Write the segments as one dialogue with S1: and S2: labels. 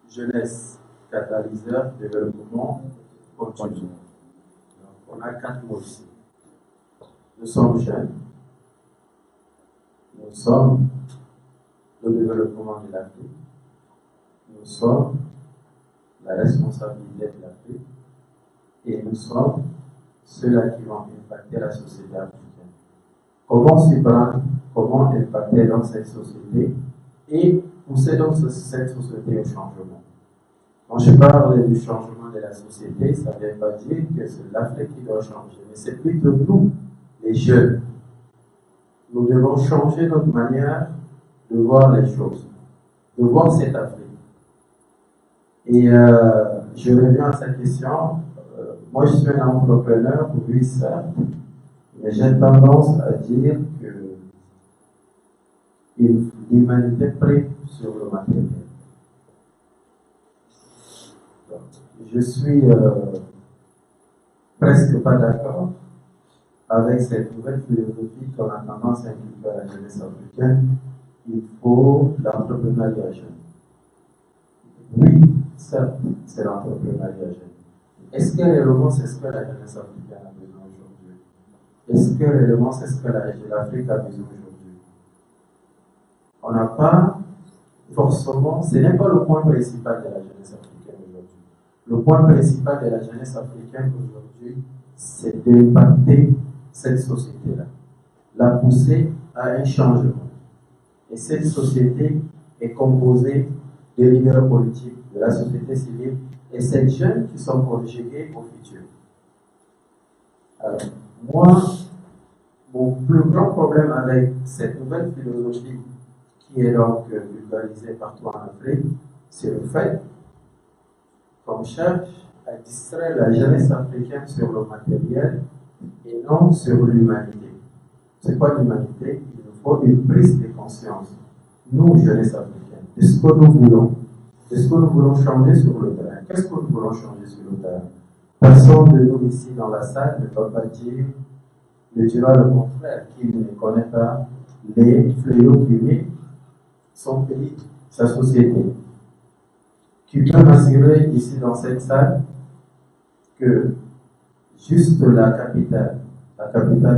S1: jeunesse, catalyseur, développement, continu. Donc, on a 4 mots ici. Nous sommes jeunes, nous sommes le développement de l'Afrique, nous sommes la responsabilité de l'Afrique et nous sommes ceux-là qui vont impacter la société africaine. Comment s'y prendre, comment impacter dans cette société et pousser dans cette société au changement. Quand je parle du changement de la société, ça ne veut pas dire que c'est l'Afrique qui doit changer, mais c'est plutôt nous, les jeunes. Nous devons changer notre manière de voir les choses, de voir cette Afrique. Et je reviens à cette question. Moi, je suis un entrepreneur, oui, certes, mais j'ai tendance à dire que l'humanité prime sur le matériel. Donc, je suis presque pas d'accord avec cette nouvelle philosophie qu'on a tendance à inculquer à la jeunesse africaine. Il faut l'entrepreneuriat jeune. Oui, certes, c'est l'entrepreneuriat jeune. Est-ce que réellement c'est ce que la jeunesse africaine a besoin aujourd'hui? Est-ce que réellement c'est ce que l'Afrique a besoin aujourd'hui? On n'a pas forcément, ce n'est pas le point principal de la jeunesse africaine aujourd'hui. Le point principal de la jeunesse africaine aujourd'hui, c'est d'impacter cette société-là, la pousser à un changement. Et cette société est composée de leaders politiques, de la société civile, et ces jeunes qui sont conjugués au futur. Alors, moi, mon plus grand problème avec cette nouvelle philosophie qui est donc vulgarisée partout en Afrique, c'est le fait qu'on cherche à distraire la jeunesse africaine sur le matériel et non sur l'humanité. C'est quoi l'humanité? Il nous faut une prise de conscience, nous, jeunesse africaine, de ce que nous voulons. Est-ce que nous voulons changer sur le terrain? Qu'est-ce que nous voulons changer sur le terrain? Personne de nous ici dans la salle ne peut pas dire, le dira le contraire, qu'il ne connaît pas les fléaux qui vivent son pays, sa société. Qui peut m'assurer ici dans cette salle que juste la capitale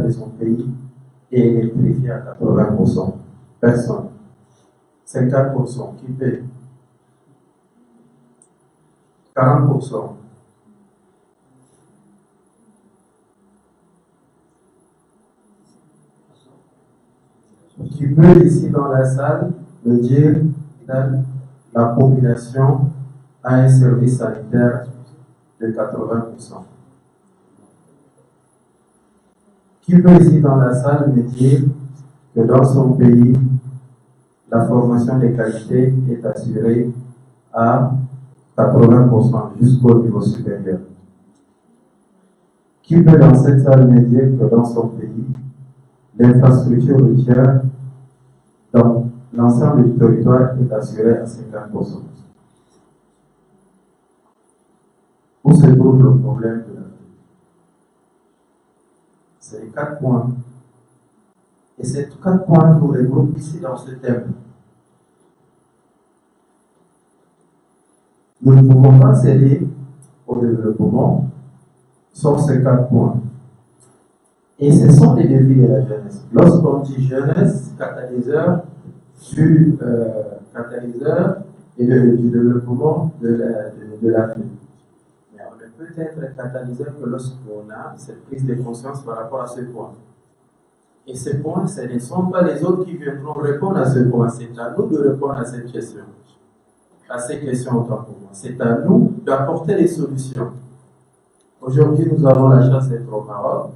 S1: de son pays est électrifiée à 80%. Personne. 50% qui paie. 40%. Qui peut ici dans la salle me dire que la population a un service sanitaire de 80%. Qui peut ici dans la salle me dire que dans son pays, la formation de qualité est assurée à 80% jusqu'au niveau supérieur? Qui peut dans cette salle me dire que dans son pays, l'infrastructure routière dans l'ensemble du territoire est assurée à 50%? Où se trouve le problème de l'Afrique? C'est les 4 points. Et ces 4 points nous regroupent ici dans ce thème. Nous ne pouvons pas céder au développement sans ces 4 points. Et ce sont les défis de la jeunesse. Lorsqu'on dit jeunesse, catalyseur et du développement de l'Afrique. Mais on ne peut être catalyseur que lorsqu'on a cette prise de conscience par rapport à ce point. Et ces points, ce ne sont pas les autres qui viendront répondre à ce point. C'est à nous de répondre à cette question. À ces questions autant pour moi. C'est à nous d'apporter les solutions. Aujourd'hui, nous avons la chance d'être au Maroc.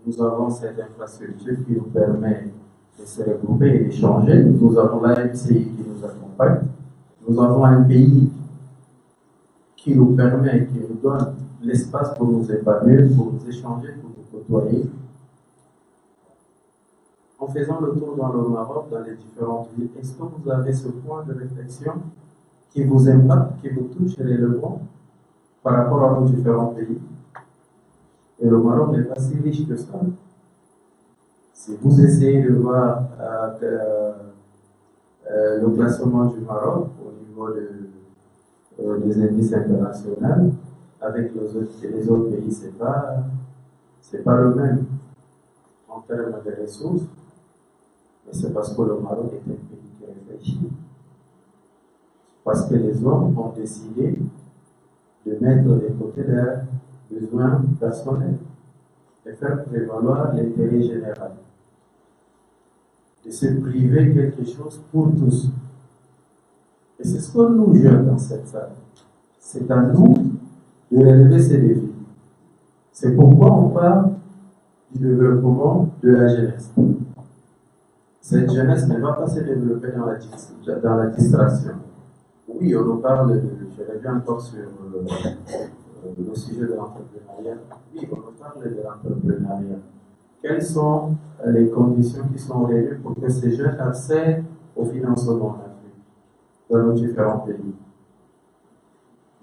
S1: Nous avons cette infrastructure qui nous permet de se regrouper et d'échanger. Nous avons l'AMCI qui nous accompagne. Nous avons un pays qui nous permet, qui nous donne l'espace pour nous épanouir, pour nous échanger, pour nous côtoyer. En faisant le tour dans le Maroc, dans les différentes villes, est-ce que vous avez ce point de réflexion qui vous impacte, qui vous touche réellement par rapport à nos différents pays? Et le Maroc n'est pas si riche que ça. Si vous essayez de voir le classement du Maroc au niveau des indices internationaux. Avec les autres pays, c'est pas le même en termes de ressources, mais c'est parce que le Maroc est un pays qui réfléchit. Parce que les hommes ont décidé de mettre de côté leurs besoins personnels, de faire prévaloir l'intérêt général, de se priver quelque chose pour tous. Et c'est ce qu'on nous joue dans cette salle. C'est à nous de relever ces défis. C'est pourquoi on parle du développement de la jeunesse. Cette jeunesse ne va pas se développer dans la distraction. Oui, on nous parle je reviens encore sur le sujet de l'entrepreneuriat. Oui, on nous parle de l'entrepreneuriat. Quelles sont les conditions qui sont réunies pour que ces jeunes accèdent au financement en Afrique, dans nos différents pays?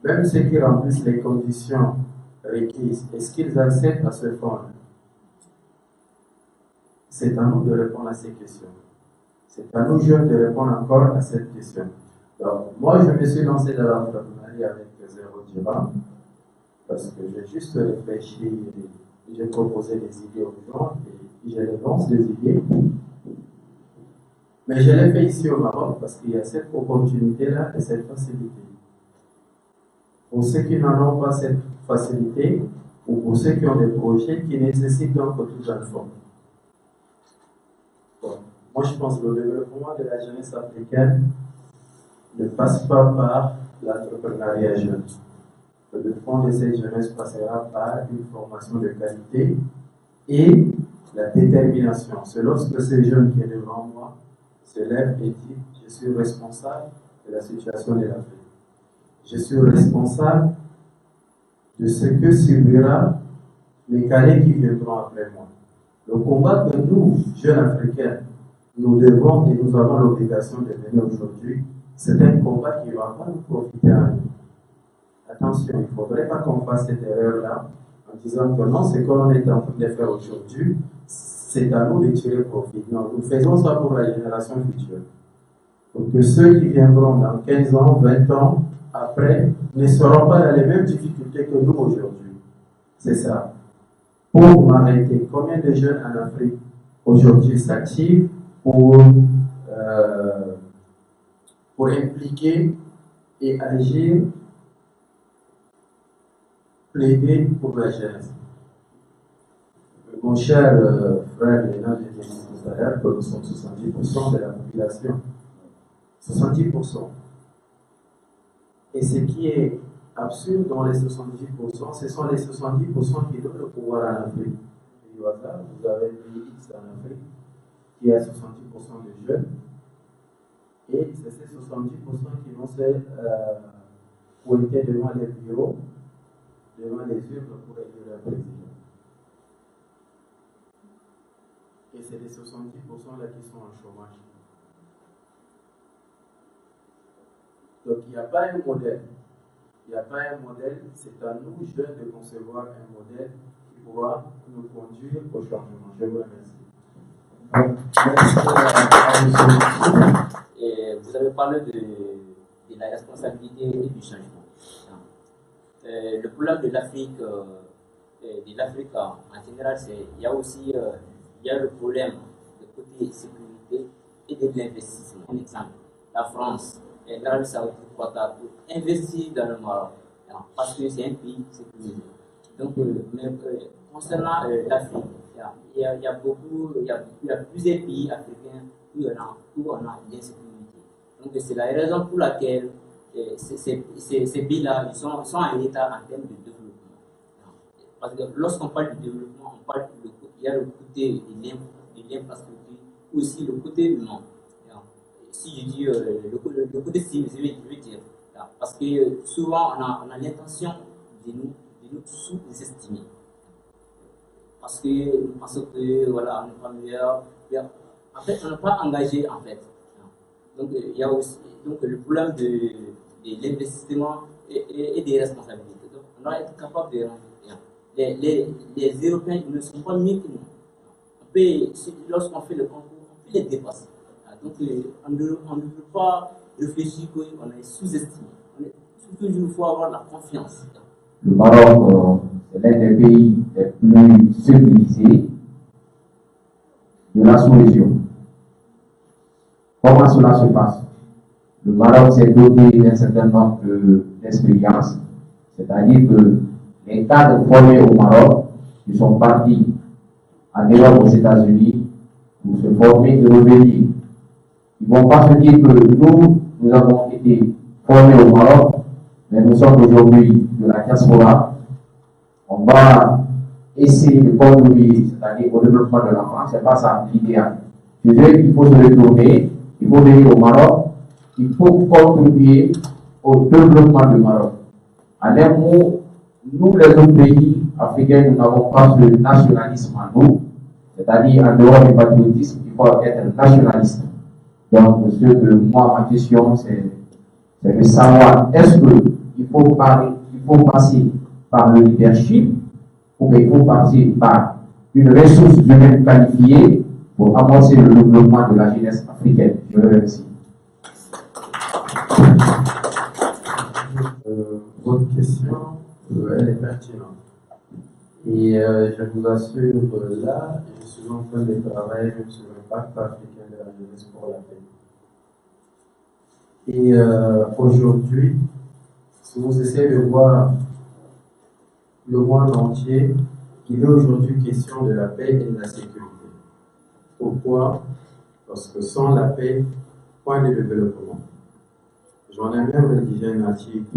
S1: Même ceux qui remplissent les conditions requises, est-ce qu'ils acceptent à ce fonds? C'est à nous de répondre à ces questions. C'est à nous jeunes de répondre encore à cette question. Donc, moi, je me suis lancé dans l'entrepreneuriat avec 0 dirham parce que j'ai juste réfléchi, j'ai proposé des idées aux gens et je les lance des idées. Mais je l'ai fait ici au Maroc parce qu'il y a cette opportunité-là et cette facilité. Pour ceux qui n'en ont pas cette facilité, ou pour ceux qui ont des projets qui nécessitent donc tout un fonds. Bon. Moi, je pense que le développement de la jeunesse africaine ne passe pas par l'entrepreneuriat jeune. Le développement de cette jeunesse passera par une formation de qualité et la détermination. C'est lorsque ce jeune qui est devant moi se lève et dit « Je suis responsable de la situation de l'Afrique. Je suis responsable de ce que subira les cadets qui viendront après moi. » Le combat que nous, jeunes Africains, nous devons et nous avons l'obligation de mener aujourd'hui, c'est un combat qui ne va pas nous profiter à nous. Attention, il ne faudrait pas qu'on fasse cette erreur-là en disant que non, ce qu'on est en train de faire aujourd'hui, c'est à nous de tirer profit. Non, nous faisons ça pour la génération future. Pour que ceux qui viendront dans 15 ans, 20 ans, après, ne seront pas dans les mêmes difficultés que nous aujourd'hui. C'est ça. Pour m'arrêter, combien de jeunes en Afrique aujourd'hui s'activent pour impliquer et agir, plaider pour la jeunesse? Mon cher frère Léna vient de dire tout à l'heure que nous sommes 70% de la population. 70%. Et ce qui est absurde dans les 70%, ce sont les 70% qui donnent le pouvoir en Afrique. Et au hasard, vous avez un pays X en Afrique qui a 70% de jeunes. Et c'est ces 70% qui vont se pointer devant les bureaux, devant les urnes pour élire leur président. Et c'est les 70% là qui sont en chômage. Donc il n'y a pas un modèle. Il n'y a pas un modèle, c'est à nous, jeunes, de concevoir un modèle qui pourra nous conduire au changement. Je vous remercie.
S2: Et vous avez parlé de la responsabilité et du changement. Le problème de l'Afrique en général, il y a aussi le problème de côté sécurité et de l'investissement. Un exemple, la France et l'Arabie Saoudite investir dans le Maroc parce que c'est un pays sécurisé. Donc, concernant l'Afrique, il y a plusieurs pays africains où on a une insécurité. Donc, c'est la raison pour laquelle ces pays-là sont en état en termes de développement. Parce que lorsqu'on parle de développement, il y a le côté de l'infrastructure, aussi le côté humain. Si je dis le côté civil, je veux dire, parce que souvent on a l'intention de nous sous-estimer. Parce que nous pensons que voilà, on n'est pas meilleur. En fait, on n'est pas engagé en fait. Donc il y a aussi le problème de l'investissement et des responsabilités. Donc on doit être capable de les Européens ne sont pas mieux que nous. Lorsqu'on fait le concours, on peut les dépasser. Donc on ne veut pas réfléchir qu'on est sous-estimé. On est toujours, il faut avoir la confiance.
S3: Le Maroc, c'est l'un des pays les plus civilisés de la sous-région. Comment cela se passe? Le Maroc s'est doté d'un certain nombre d'expériences, c'est-à-dire que les cadres formés au Maroc, qui sont partis en Europe, aux États-Unis, pour se former et revenir. Ils ne vont pas se dire que nous avons été formés au Maroc, mais nous sommes aujourd'hui de la diaspora. On va essayer de contribuer, c'est-à-dire au développement de la France. Ce n'est pas ça l'idéal. Il faut se retourner, il faut venir au Maroc, il faut contribuer au développement du Maroc. En un mot, nous, les autres pays africains, nous n'avons pas ce nationalisme en nous, c'est-à-dire en dehors du patriotisme, il faut être nationaliste. Donc, ce que moi, ma question, c'est de savoir, est-ce qu'il faut passer par le leadership ou bien il faut passer par une ressource humaine qualifiée pour amorcer le développement de la jeunesse africaine? Je vous remercie.
S1: Votre question, elle est pertinente. Et je vous assure, là, je suis en train de travailler sur l'impact africain de la jeunesse pour la paix. Et aujourd'hui, si vous essayez de voir le monde entier, il est aujourd'hui question de la paix et de la sécurité. Pourquoi? Parce que sans la paix, point de développement. J'en ai même rédigé un article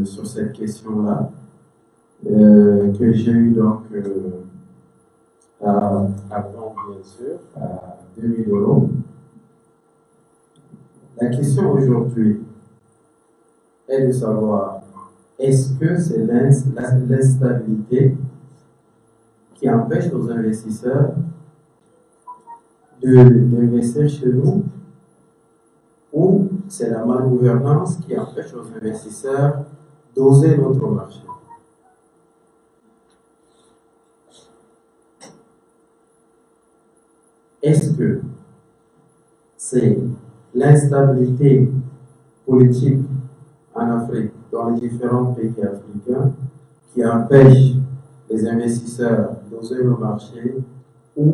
S1: sur cette question-là, que j'ai eu donc à prendre, bien sûr, à 2000 €. La question aujourd'hui est de savoir, est-ce que c'est l'instabilité qui empêche nos investisseurs d'investir chez nous, ou c'est la malgouvernance qui empêche nos investisseurs d'oser notre marché? Est-ce que c'est l'instabilité politique en Afrique, dans les différents pays africains, qui empêche les investisseurs d'oser le marché, ou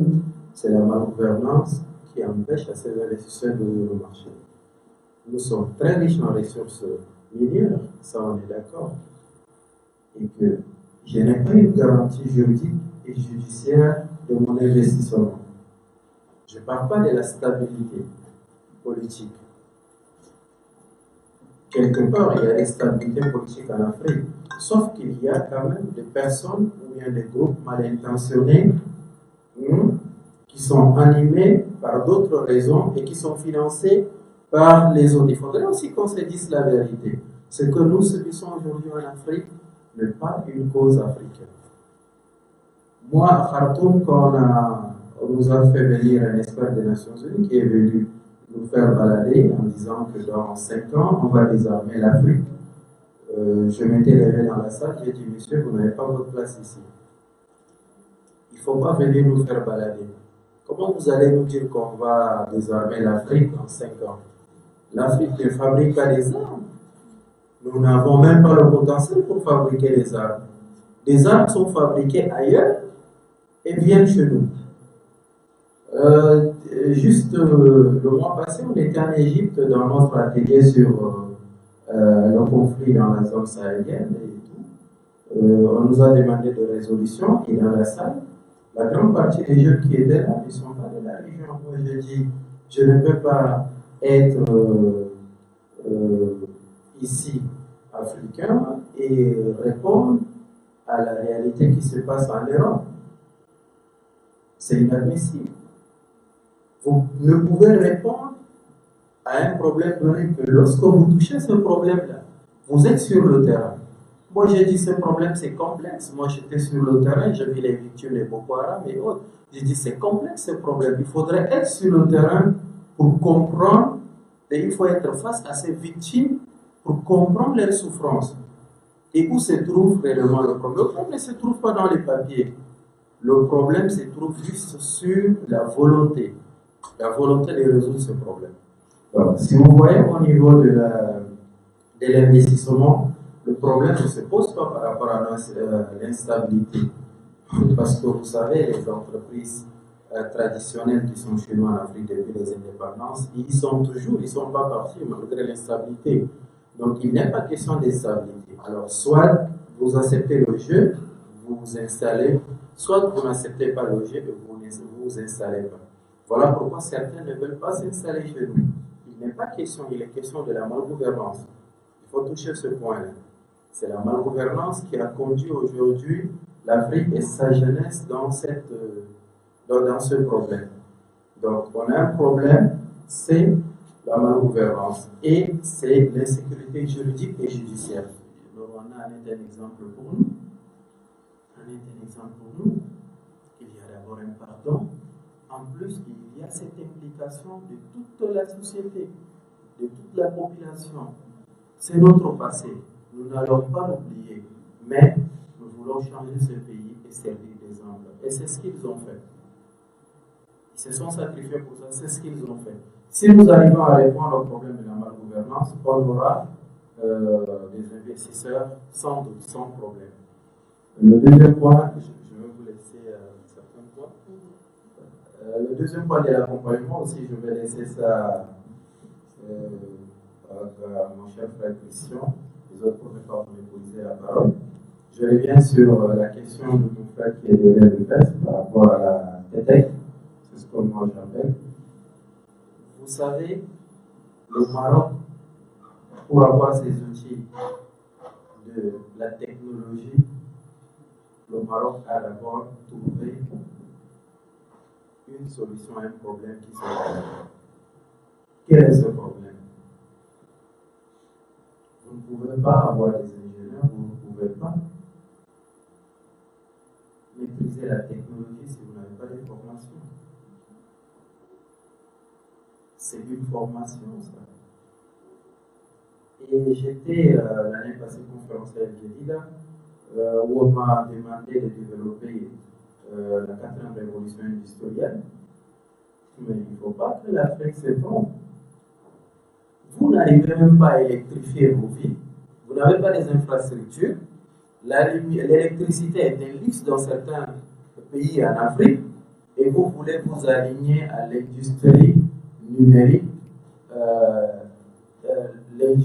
S1: c'est la malgouvernance qui empêche à ces investisseurs d'oser le marché? Nous sommes très riches en ressources minières, ça on est d'accord, et que je n'ai pas une garantie juridique et judiciaire de mon investissement. Je ne parle pas de la stabilité politique. Quelque part, il y a des stabilités politiques en Afrique, sauf qu'il y a quand même des personnes ou bien des groupes mal intentionnés qui sont animés par d'autres raisons et qui sont financés par les autres. Il faudrait aussi qu'on se dise la vérité. Ce que nous subissons aujourd'hui en Afrique n'est pas une cause africaine. Moi, à Khartoum, quand on nous a fait venir un expert des Nations Unies qui est venu nous faire balader en disant que dans 5 ans, on va désarmer l'Afrique. Je m'étais levé dans la salle, j'ai dit, monsieur, vous n'avez pas votre place ici. Il ne faut pas venir nous faire balader. Comment vous allez nous dire qu'on va désarmer l'Afrique en 5 ans? L'Afrique ne fabrique pas des armes. Nous n'avons même pas le potentiel pour fabriquer des armes. Des armes sont fabriquées ailleurs et viennent chez nous. Juste le mois passé, on était en Égypte dans notre atelier sur le conflit dans la zone sahélienne et tout. On nous a demandé des résolutions et dans la salle, la grande partie des jeunes qui étaient là ne sont pas de la région. Moi, je dis, je ne peux pas être ici africain et répondre à la réalité qui se passe en Europe. C'est inadmissible. Vous ne pouvez répondre à un problème donné que lorsque vous touchez ce problème-là, vous êtes sur le terrain. Moi, j'ai dit ce problème, c'est complexe. Moi, j'étais sur le terrain, j'ai vu les victimes des Boko Haram et autres. J'ai dit, c'est complexe ce problème. Il faudrait être sur le terrain pour comprendre, et il faut être face à ces victimes pour comprendre leurs souffrances. Et où se trouve réellement le problème? Le problème ne se trouve pas dans les papiers. Le problème se trouve juste sur la volonté de résoudre ce problème. Donc, si vous voyez au niveau de de l'investissement, le problème ne se pose pas par rapport à l'instabilité. Parce que vous savez, les entreprises traditionnelles qui sont chez nous en Afrique depuis les indépendances, ils sont pas partis malgré l'instabilité. Donc il n'est pas question d'instabilité. Alors soit vous acceptez le jeu, vous vous installez, soit vous n'acceptez pas le jeu et vous ne vous installez pas. Voilà pourquoi certains ne veulent pas s'installer chez nous. Il n'est pas question, il est question de la malgouvernance. Il faut toucher ce point-là. C'est la malgouvernance qui a conduit aujourd'hui l'Afrique et sa jeunesse dans ce problème. Donc, on a un problème, c'est la malgouvernance et c'est l'insécurité juridique et judiciaire. Le Rwanda en est un exemple pour nous. Il y a d'abord un pardon. En plus, il y a cette implication de toute la société, de toute la population. C'est notre passé. Nous n'allons pas l'oublier. Mais nous voulons changer ce pays et servir d'exemple. Et c'est ce qu'ils ont fait. Ils se sont sacrifiés pour ça, c'est ce qu'ils ont fait. Si nous arrivons à répondre au problème de la malgouvernance, on aura des investisseurs sans doute, sans problème. Le deuxième point, je vais vous laisser certains points. Le deuxième point de l'accompagnement aussi, je vais laisser ça à mon cher frère Christian. Les autres ne peuvent pas m'épouser la parole. Je reviens sur la question de mon frère qui est de l'EFS par rapport à la TEDx. C'est ce que moi j'appelle. Vous savez, le Maroc, pour avoir ces outils de la technologie, le Maroc a d'abord trouvé une solution à un problème qui s'est posé. Quel est ce problème? Vous ne pouvez pas avoir des ingénieurs, vous ne pouvez pas maîtriser la technologie si vous n'avez pas de formation. C'est une formation, ça. Et j'étais l'année passée conférencier à Jeddah, où on m'a demandé de développer la 4e révolution industrielle. Mais il ne faut pas que l'Afrique se trompe. Vous n'arrivez même pas à électrifier vos villes. Vous n'avez pas les infrastructures. L'électricité est un luxe dans certains pays en Afrique. Et vous voulez vous aligner à l'industrie numérique, et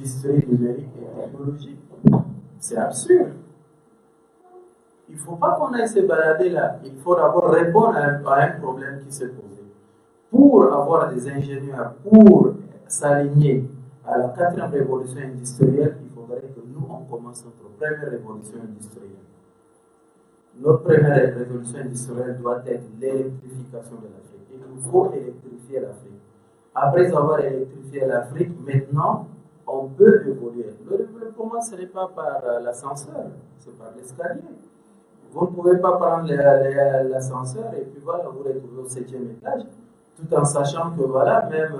S1: technologique. C'est absurde. Il ne faut pas qu'on aille se balader là. Il faut d'abord répondre à un problème qui s'est posé. Pour avoir des ingénieurs, pour s'aligner à la 4e révolution industrielle, il faudrait que nous, on commence notre première révolution industrielle. Notre première révolution industrielle doit être l'électrification de l'Afrique. Il nous faut électrifier l'Afrique. Après avoir électrifié l'Afrique, maintenant, on peut évoluer. Le développement, ce n'est pas par l'ascenseur, c'est par l'escalier. Vous ne pouvez pas prendre l'ascenseur et puis voilà, vous retrouvez au 7e étage, tout en sachant que voilà, même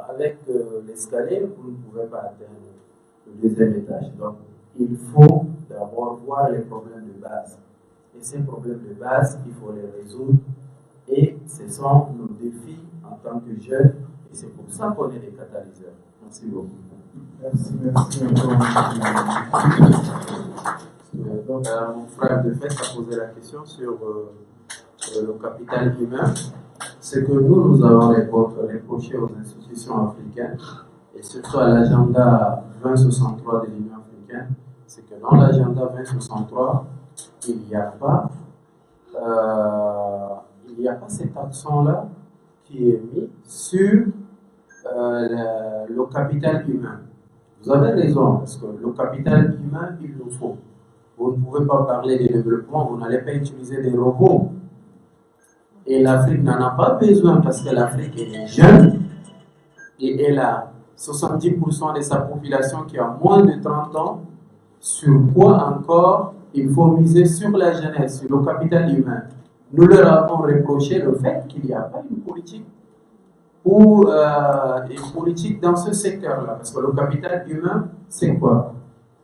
S1: avec l'escalier, vous ne pouvez pas atteindre le 2e étage. Donc, il faut d'abord voir les problèmes de base. Et ces problèmes de base, il faut les résoudre. Et ce sont nos défis en tant que jeunes. Et c'est pour ça qu'on est des catalyseurs. Merci beaucoup.
S4: Merci encore.
S1: Donc, mon frère de fait a posé la question sur le capital humain. Ce que nous avons reproché aux institutions africaines, et surtout à l'agenda 2063 de l'Union africaine, c'est que dans l'agenda 2063, il n'y a pas cet accent-là qui est mis sur le capital humain. Vous avez raison, parce que le capital humain, il nous faut. Vous ne pouvez pas parler de développement, vous n'allez pas utiliser des robots. Et l'Afrique n'en a pas besoin parce que l'Afrique est jeune et elle a 70% de sa population qui a moins de 30 ans. Sur quoi encore il faut miser sur la jeunesse, sur le capital humain. Nous leur avons reproché le fait qu'il n'y a pas une politique dans ce secteur-là. Parce que le capital humain, c'est quoi?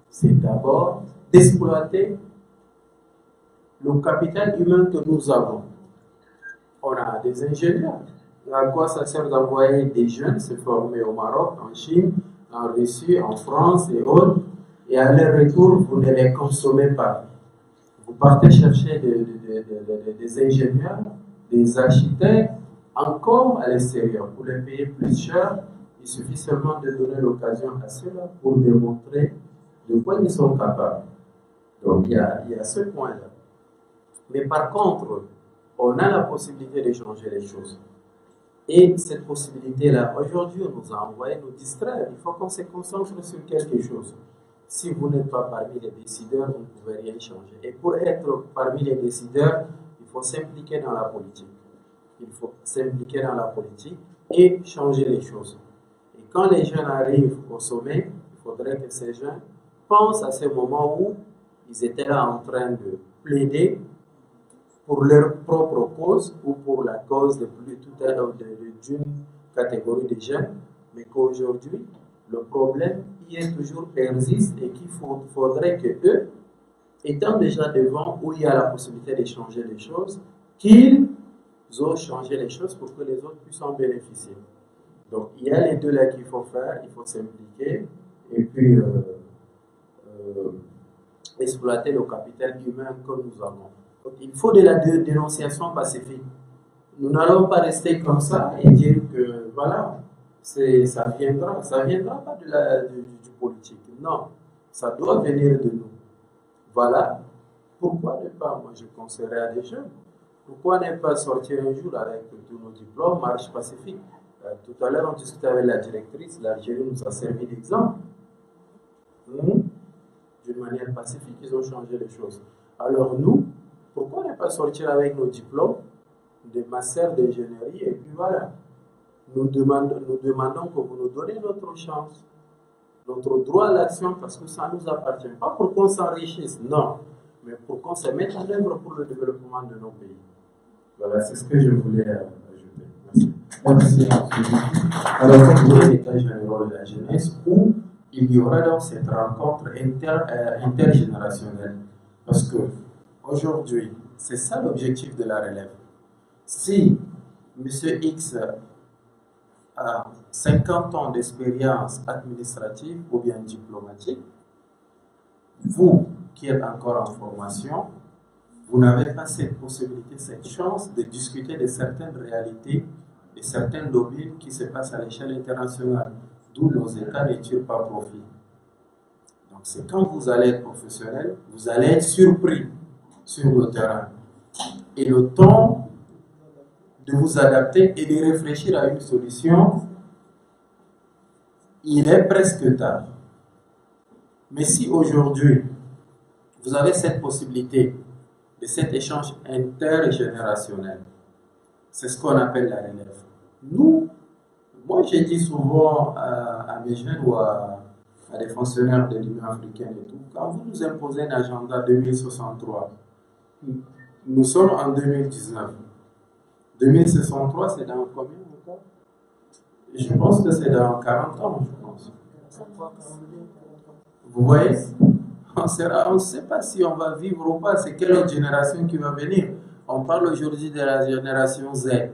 S1: C'est d'abord d'exploiter le capital humain que nous avons. On a des ingénieurs. À quoi ça sert d'envoyer des jeunes se former au Maroc, en Chine,
S5: en Russie, en France et autres, et à leur retour, vous ne les consommez pas. Vous partez chercher des ingénieurs, des architectes, encore à l'extérieur. Pour les payer plus cher, il suffit seulement de donner l'occasion à ceux-là pour démontrer de quoi ils sont capables. Donc il y a ce point-là. Mais par contre, on a la possibilité de changer les choses. Et cette possibilité-là, aujourd'hui, on nous a envoyé nous distraire. Il faut qu'on se concentre sur quelque chose. Si vous n'êtes pas parmi les décideurs, vous ne pouvez rien changer. Et pour être parmi les décideurs, il faut s'impliquer dans la politique. Il faut s'impliquer dans la politique et changer les choses. Et quand les jeunes arrivent au sommet, il faudrait que ces jeunes pensent à ce moment où ils étaient là en train de plaider pour leur propre cause ou pour la cause d'une catégorie de jeunes, mais qu'aujourd'hui, le problème y est toujours persiste et qu'il faudrait que eux, étant déjà devant où il y a la possibilité de changer les choses, qu'ils osent changer les choses pour que les autres puissent en bénéficier. Donc il y a les deux là qu'il faut faire, il faut s'impliquer et puis exploiter le capital humain que nous avons. Donc, il faut de la dénonciation pacifique. Nous n'allons pas rester comme ça et dire que voilà, ça viendra pas du politique. Non, ça doit venir de nous. Voilà, pourquoi ne pas, moi je conseillerais à des jeunes, pourquoi ne pas sortir un jour avec tous nos diplômes, marche pacifique. Tout à l'heure, on discutait avec la directrice, l'Algérie nous a servi d'exemple. D'une manière pacifique, ils ont changé les choses. Alors nous, pourquoi ne pas sortir avec nos diplômes de master d'ingénierie et puis voilà. Nous demandons que vous nous donnez notre chance, notre droit à l'action parce que ça ne nous appartient pas pour qu'on s'enrichisse, non, mais pour qu'on se mette en œuvre pour le développement de nos pays. Voilà, c'est ce que je voulais ajouter. Merci.
S1: Merci.
S5: Alors, comme vous l'avez l'état général de la jeunesse, où il y aura donc cette rencontre intergénérationnelle. Parce que aujourd'hui, c'est ça l'objectif de la relève. Si M. X a 50 ans d'expérience administrative ou bien diplomatique, vous qui êtes encore en formation, vous n'avez pas cette possibilité, cette chance de discuter de certaines réalités, de certains lobbies qui se passent à l'échelle internationale, d'où nos États ne tirent pas profit. Donc c'est quand vous allez être professionnel, vous allez être surpris sur le terrain. Et le temps de vous adapter et de réfléchir à une solution, il est presque tard. Mais si aujourd'hui, vous avez cette possibilité de cet échange intergénérationnel, c'est ce qu'on appelle la relève. Nous, moi je dis souvent à mes jeunes ou à des fonctionnaires de l'Union africaine et tout, quand vous nous imposez un agenda 2063, nous sommes en 2019. 2063, c'est dans combien encore? Je pense que c'est dans 40 ans, je pense. Vous voyez? On ne sait pas si on va vivre ou pas, c'est quelle autre génération qui va venir. On parle aujourd'hui de la génération Z.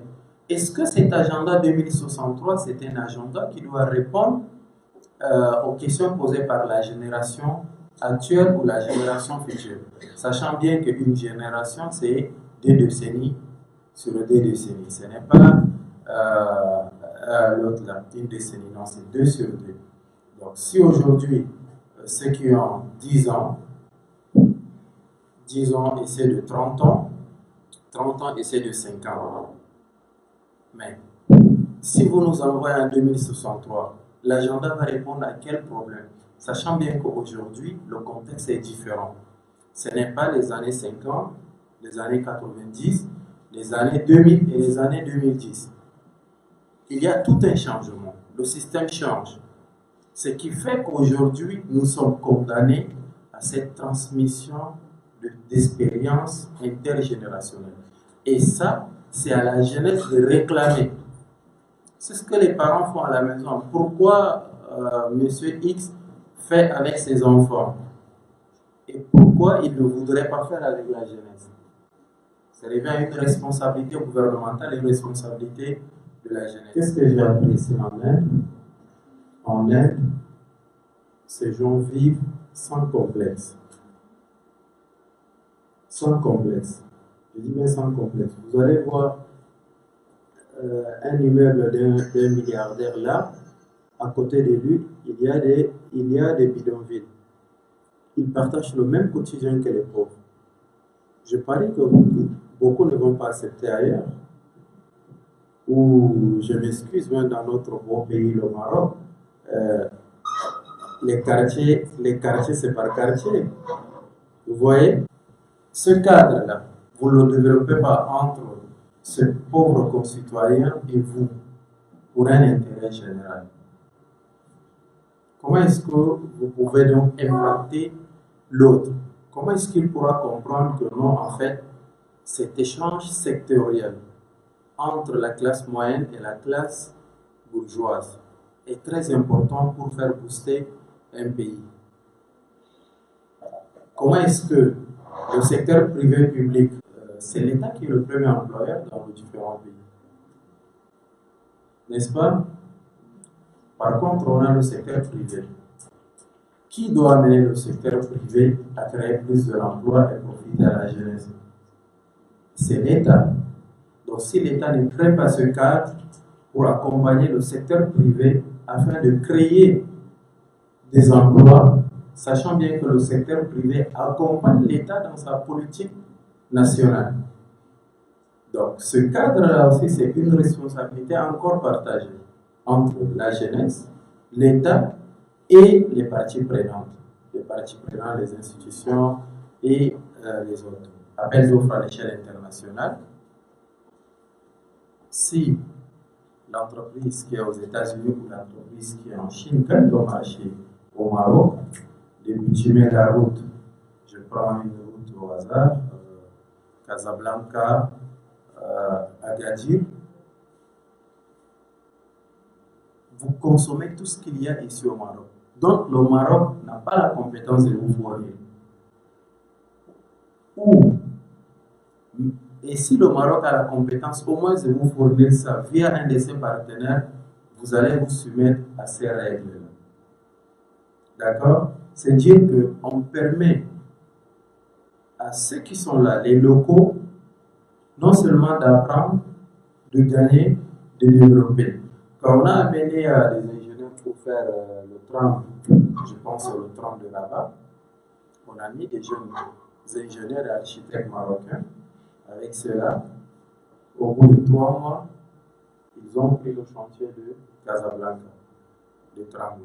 S5: Est-ce que cet agenda 2063, c'est un agenda qui doit répondre aux questions posées par la génération actuelle ou la génération future? Sachant bien qu'une génération, c'est 2 décennies sur 2 décennies. Ce n'est pas l'autre là, une décennie, non, c'est 2 sur 2. Donc si aujourd'hui, ceux qui ont 10 ans essaient de 30 ans, 30 ans essaient de 5 ans. Mais si vous nous envoyez en 2063, l'agenda va répondre à quel problème? Sachant bien qu'aujourd'hui, le contexte est différent. Ce n'est pas les années 50, les années 90, les années 2000 et les années 2010. Il y a tout un changement. Le système change. Ce qui fait qu'aujourd'hui, nous sommes condamnés à cette transmission d'expériences intergénérationnelles. Et ça, c'est à la jeunesse de réclamer. C'est ce que les parents font à la maison. Pourquoi Monsieur X fait avec ses enfants? Et pourquoi il ne voudrait pas faire avec la jeunesse? Ça revient à une responsabilité gouvernementale et une responsabilité de la jeunesse.
S1: Qu'est-ce que j'ai appris ici en Inde? En Inde,
S5: ces gens vivent sans complexe. Sans complexe. Je dis bien sans complexe. Vous allez voir un immeuble d'un milliardaire là, à côté de lui, il y a des bidonvilles. Ils partagent le même quotidien que les pauvres. Je parie que beaucoup ne vont pas accepter ailleurs. Ou, je m'excuse, même dans notre beau pays, le Maroc, les quartiers, c'est par quartier. Vous voyez, ce cadre-là, vous ne le développez pas entre ce pauvre concitoyen et vous, pour un intérêt général. Comment est-ce que vous pouvez donc impacter l'autre? Comment est-ce qu'il pourra comprendre que non, en fait, cet échange sectoriel entre la classe moyenne et la classe bourgeoise est très important pour faire booster un pays? Comment est-ce que le secteur privé-public, c'est l'État qui est le premier employeur dans les différents pays, n'est-ce pas? Par contre, on a le secteur privé. Qui doit amener le secteur privé à créer plus de l'emploi et profiter à la jeunesse? C'est l'État. Donc, si l'État ne crée pas ce cadre pour accompagner le secteur privé afin de créer des emplois, sachant bien que le secteur privé accompagne l'État dans sa politique nationale. Donc, ce cadre-là aussi, c'est une responsabilité encore partagée entre la jeunesse, l'État et les parties prenantes. Les parties prenantes, les institutions et les autres. Appel d'offres à l'échelle internationale. Si l'entreprise qui est aux États-Unis ou l'entreprise qui est en Chine, quand elle doit marcher au Maroc, débuter la route, je prends une route au hasard, Casablanca, Agadir, vous consommez tout ce qu'il y a ici au Maroc. Donc le Maroc n'a pas la compétence de vous fournir. Et si le Maroc a la compétence au moins de vous fournir ça via un de ses partenaires, vous allez vous soumettre à ces règles-là. D'accord? C'est dire qu'on permet à ceux qui sont là, les locaux, non seulement d'apprendre, de gagner, de développer. Quand on a amené des ingénieurs pour faire le tram, je pense le tram de Rabat, on a mis des jeunes ingénieurs et architectes marocains. Avec cela, au bout de 3 mois, ils ont pris le chantier de Casablanca, le tramway.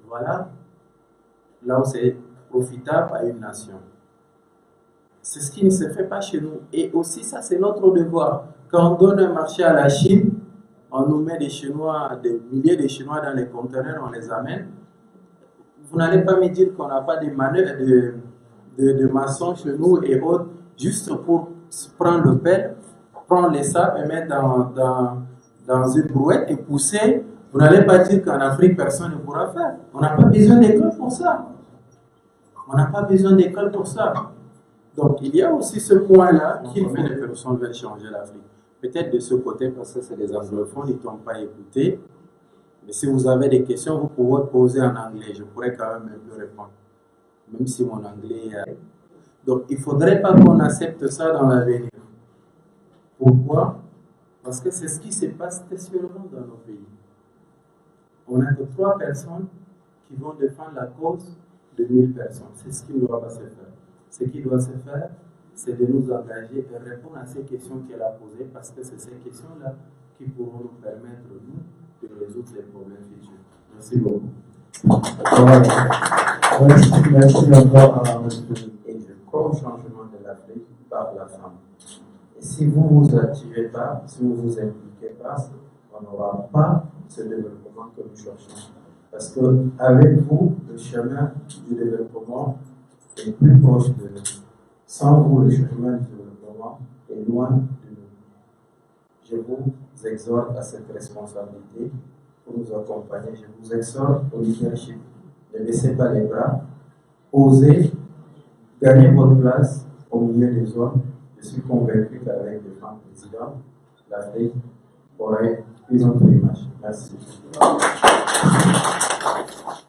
S5: Voilà, là où c'est profitable à une nation. C'est ce qui ne se fait pas chez nous. Et aussi, ça, c'est notre devoir. Quand on donne un marché à la Chine, on nous met des Chinois, des milliers de Chinois dans les conteneurs, on les amène. Vous n'allez pas me dire qu'on n'a pas des manœuvres de maçons chez nous et autres, juste pour prendre le pelle, prendre les sables et mettre dans une brouette et pousser. Vous n'allez pas dire qu'en Afrique, personne ne pourra faire. On n'a pas besoin d'école pour ça. On n'a pas besoin d'école pour ça. Donc, il y a aussi ce point-là qu'il fait les personnes veulent changer l'Afrique. Peut-être de ce côté, parce que c'est des anglophones, ils ne t'ont pas écouté. Mais si vous avez des questions, vous pouvez poser en anglais. Je pourrais quand même un peu répondre. Même si mon anglais est... Donc, il ne faudrait pas qu'on accepte ça dans l'avenir. Pourquoi? Parce que c'est ce qui se passe spécialement dans nos pays. On n'a que 3 personnes qui vont défendre la cause de 1000 personnes. C'est ce qui ne doit pas se faire. Ce qui doit se faire, c'est de nous engager et répondre à ces questions qu'elle a posées, parce que c'est ces questions-là qui pourront nous permettre, nous, de résoudre les problèmes futurs. Merci beaucoup.
S1: Merci encore à M. Et je crois au changement de l'Afrique par la femme. Et si vous ne vous activez pas, si vous ne vous impliquez pas, on n'aura pas ce développement que nous cherchons. Parce qu'avec vous, le chemin du développement est plus proche de nous. Sans vous, le chemin du développement est loin de nous. Je vous exhorte à cette responsabilité pour nous accompagner. Je vous exhorte au leadership. Ne baissez pas les bras. Osez gagner votre place au milieu des hommes. Je suis convaincu qu'avec les femmes présidentes, l'Afrique aurait une autre image. Merci.